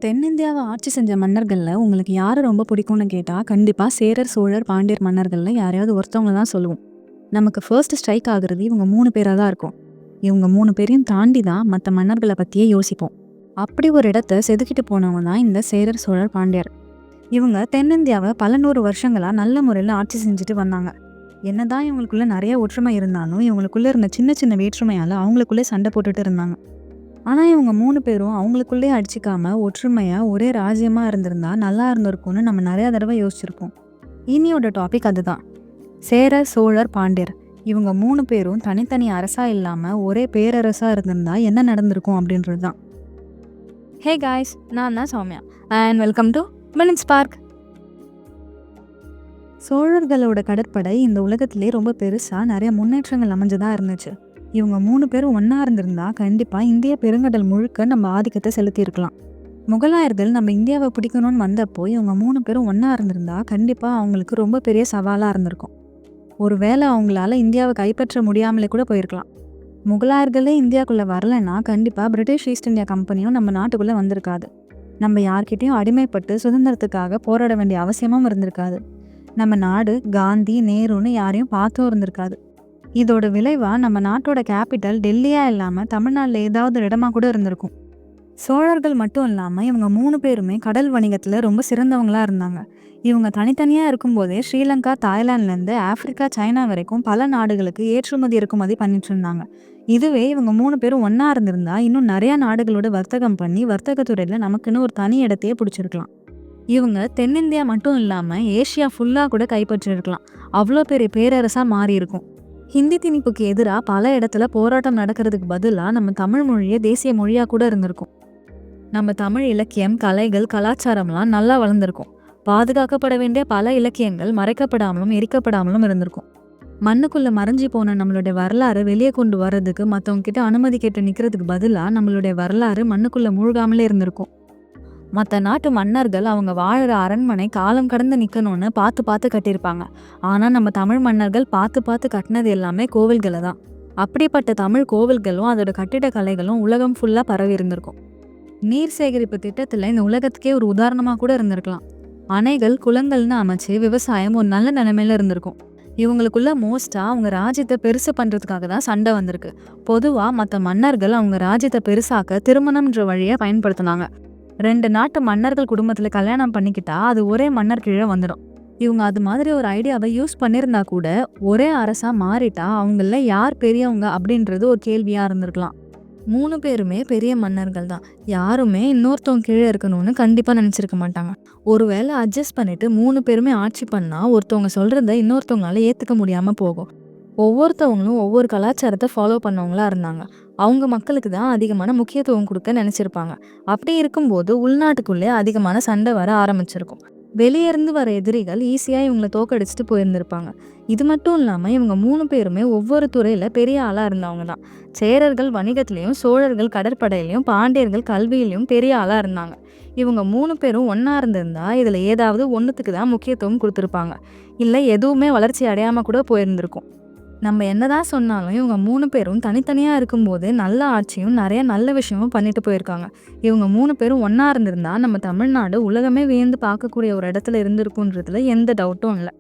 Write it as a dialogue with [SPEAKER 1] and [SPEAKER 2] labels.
[SPEAKER 1] தென்னிந்தியாவ ஆட்சி செஞ்ச மன்னர்கள்ல உங்களுக்கு யார ரொம்ப பிடிக்கும்னு கேட்டா, கண்டிப்பா சேரர், சோழர், பாண்டியர் மன்னர்கள்ல யாரையாவது ஒருத்தவங்கள தான் சொல்லுவோம். நமக்கு ஃபர்ஸ்ட் ஸ்ட்ரைக் ஆகுறது இவங்க 3 பேரா தான் இருக்கும். இவங்க 3 பேரையும் தாண்டி தான் மத்த மன்னர்கள பத்தியே யோசிப்போம். அப்படி ஒரு இடத்த செதுக்கிட்டு போனவங்க தான் இந்த சேரர், சோழர், பாண்டியர். இவங்க தென்னிந்தியாவ பல 100 வருஷங்களா நல்ல முறையில ஆட்சி செஞ்சுட்டு வந்தாங்க. என்னதான் இவங்களுக்குள்ள நெறைய ஒற்றுமை இருந்தாலும், இவங்களுக்குள்ள இருந்த சின்ன சின்ன வேற்றுமையால அவங்களுக்குள்ளே சண்டை போட்டுட்டு இருந்தாங்க. ஆனா, இவங்க 3 பேரும் அவங்களுக்குள்ளயே அடிச்சுக்காம, ஒற்றுமையா ஒரே ராஜ்யமா இருந்திருந்தா நல்லா இருந்திருக்கும்னு நம்ம நெறைய தடவ யோசிச்சிருப்போம். இனியோட டாபிக் அதுதான். சேரர், சோழர், பாண்டியர். இவங்க 3 பேரும் தனித்தனி அரசா இல்லாம ஒரே பேரரசா இருந்திருந்தா என்ன நடந்திருக்கும் அப்படின்றது தான். Hey guys! நான் தான் Soumya. And welcome to minutes park. சோழர்களோட கடற்படை இந்த உலகத்திலே ரொம்ப பெருசா நெறைய முன்னேற்றங்கள் அமைஞ்சதா இருந்துச்சு. இவங்க 3 பேரும் ஒண்ணா இருந்திருந்தா கண்டிப்பா இந்திய பெருங்கடல் முழுக்க நம்ம ஆதிக்கத்தை செலுத்தியிருக்கலாம். முகலாயர்கள் நம்ம இந்தியாவை பிடிக்கணும்னு வந்தப்போ இவங்க 3 பேரும் ஒண்ணா இருந்திருந்தா கண்டிப்பா அவங்களுக்கு ரொம்ப பெரிய சவாலா இருந்திருக்கும். ஒருவேளை அவங்களால இந்தியாவை கைப்பற்ற முடியாமலே கூட போயிருக்கலாம். முகலாயர்களே இந்தியாக்குள்ள வரலைன்னா கண்டிப்பா பிரிட்டிஷ் ஈஸ்ட் இந்தியா கம்பெனியும் நம்ம நாட்டுக்குள்ள வந்திருக்காது. நம்ம யார்கிட்டயும் அடிமைப்பட்டு சுதந்திரத்துக்காக போராட வேண்டிய அவசியமும் இருந்திருக்காது. நம்ம நாடு காந்தி, நேருன்னு யாரையும் பார்த்தும் இருந்திருக்காது. இதோட விளைவா நம்ம நாட்டோட கேபிட்டல் டெல்லியா இல்லாம தமிழ்நாட்டில் ஏதாவது இடமா கூட இருந்திருக்கும். சோழர்கள் மட்டும் இல்லாம இவங்க 3 பேருமே கடல் வணிகத்துல ரொம்ப சிறந்தவங்களா இருந்தாங்க. இவங்க தனித்தனியா இருக்கும்போதே ஸ்ரீலங்கா, தாய்லாந்துல இருந்து ஆப்பிரிக்கா, சைனா வரைக்கும் பல நாடுகளுக்கு ஏற்றுமதி இறக்குமதி பண்ணிட்டு இருந்தாங்க. இதுவே இவங்க 3 பேரும் ஒண்ணா இருந்திருந்தா இன்னும் நிறைய நாடுகளோட வர்த்தகம் பண்ணி வர்த்தகத்துறையில நமக்குன்னு ஒரு தனி இடத்தையே பிடிச்சிருக்கலாம். இவங்க தென்னிந்தியா மட்டும் இல்லாம ஏசியா ஃபுல்லா கூட கைப்பற்றிருக்கலாம். அவ்வளோ பெரிய பேரரசா மாறி இருக்கும். ஹிந்தி திணிப்புக்கு எதிராக பல இடத்துல போராட்டம் நடக்கிறதுக்கு பதிலாக நம்ம தமிழ் மொழியே தேசிய மொழியாக கூட இருந்திருக்கும். நம்ம தமிழ் இலக்கியம், கலைகள், கலாச்சாரம்லாம் நல்லா வளர்ந்துருக்கும். பாதுகாக்கப்பட வேண்டிய பல இலக்கியங்கள் மறைக்கப்படாமலும் எரிக்கப்படாமலும் இருந்திருக்கும். மண்ணுக்குள்ள மறைஞ்சி போன நம்மளுடைய வரலாறு வெளியே கொண்டு வர்றதுக்கு மற்றவங்க கிட்ட அனுமதி கேட்டு நிற்கிறதுக்கு பதிலாக நம்மளுடைய வரலாறு மண்ணுக்குள்ள மூழ்காமலே இருந்திருக்கும். மற்ற நாட்டு மன்னர்கள் அவங்க வாழுற அரண்மனை காலம் கடந்து நிற்கணும்னு பார்த்து பார்த்து கட்டியிருப்பாங்க. ஆனால் நம்ம தமிழ் மன்னர்கள் பார்த்து பார்த்து கட்டினது எல்லாமே கோவில்களை தான். அப்படிப்பட்ட தமிழ் கோவில்களும் அதோட கட்டிடக்கலைகளும் உலகம் ஃபுல்லாக பரவி இருந்திருக்கும். நீர் சேகரிப்பு திட்டத்தில் இந்த உலகத்துக்கே ஒரு உதாரணமாக கூட இருந்திருக்கலாம். அணைகள், குளங்கள்னு அமைச்சு விவசாயம் ஒரு நல்ல நிலைமையில இருந்திருக்கும். இவங்களுக்குள்ள மோஸ்டா அவங்க ராஜ்யத்தை பெருசு பண்றதுக்காக தான் சண்டை வந்திருக்கு. பொதுவாக மற்ற மன்னர்கள் அவங்க ராஜ்யத்தை பெருசாக்க திருமணம்ன்ற வழியை பயன்படுத்தினாங்க. 2 நாட்டு மன்னர்கள் குடும்பத்தில் கல்யாணம் பண்ணிக்கிட்டா அது ஒரே மன்னர் கீழே வந்துடும். இவங்க அது மாதிரி ஒரு ஐடியாவை யூஸ் பண்ணியிருந்தா கூட ஒரே அரசா மாறிட்டா அவங்கள யார் பெரியவங்க அப்படின்றது ஒரு கேள்வியாக இருந்திருக்கலாம். 3 பேருமே பெரிய மன்னர்கள் தான். யாருமே இன்னொருத்தவங்க கீழே இருக்கணும்னு கண்டிப்பாக நினச்சிருக்க மாட்டாங்க. ஒருவேளை அட்ஜஸ்ட் பண்ணிட்டு 3 பேருமே ஆட்சி பண்ணால் ஒருத்தவங்க சொல்கிறத இன்னொருத்தவங்களால ஏற்றுக்க முடியாமல் போகும். ஒவ்வொருத்தவங்களும் ஒவ்வொரு கலாச்சாரத்தை ஃபாலோ பண்ணவங்களா இருந்தாங்க. அவங்க மக்களுக்கு தான் அதிகமான முக்கியத்துவம் கொடுக்க நினச்சிருப்பாங்க. அப்படி இருக்கும்போது உள்நாட்டுக்குள்ளே அதிகமான சண்டை வர ஆரம்பிச்சிருக்கும். வெளியேருந்து வர எதிரிகள் ஈஸியாக இவங்களை தோக்கடிச்சிட்டு போயிருந்திருப்பாங்க. இது மட்டும் இல்லாமல் இவங்க 3 பேருமே ஒவ்வொரு துறையில் பெரிய ஆளாக இருந்தவங்க தான். சேரர்கள் வணிகத்திலையும், சோழர்கள் கடற்படையிலையும், பாண்டியர்கள் கல்வியிலையும் பெரிய ஆளாக இருந்தாங்க. இவங்க 3 பேரும் ஒன்றா இருந்திருந்தா இதில் ஏதாவது ஒன்றுத்துக்கு தான் முக்கியத்துவம் கொடுத்துருப்பாங்க. இல்லை எதுவுமே வளர்ச்சி அடையாமல் கூட போயிருந்திருக்கும். நம்ம என்னதான் சொன்னாலும் இவங்க 3 பேரும் தனித்தனியாக இருக்கும்போது நல்ல ஆட்சியும் நிறைய நல்ல விஷயமும் பண்ணிட்டு போயிருக்காங்க. இவங்க 3 பேரும் ஒன்றா இருந்திருந்தா நம்ம தமிழ்நாடு உலகமே வியந்து பார்க்கக்கூடிய ஒரு இடத்துல இருந்திருக்குன்றதுல எந்த டவுட்டும் இல்லை.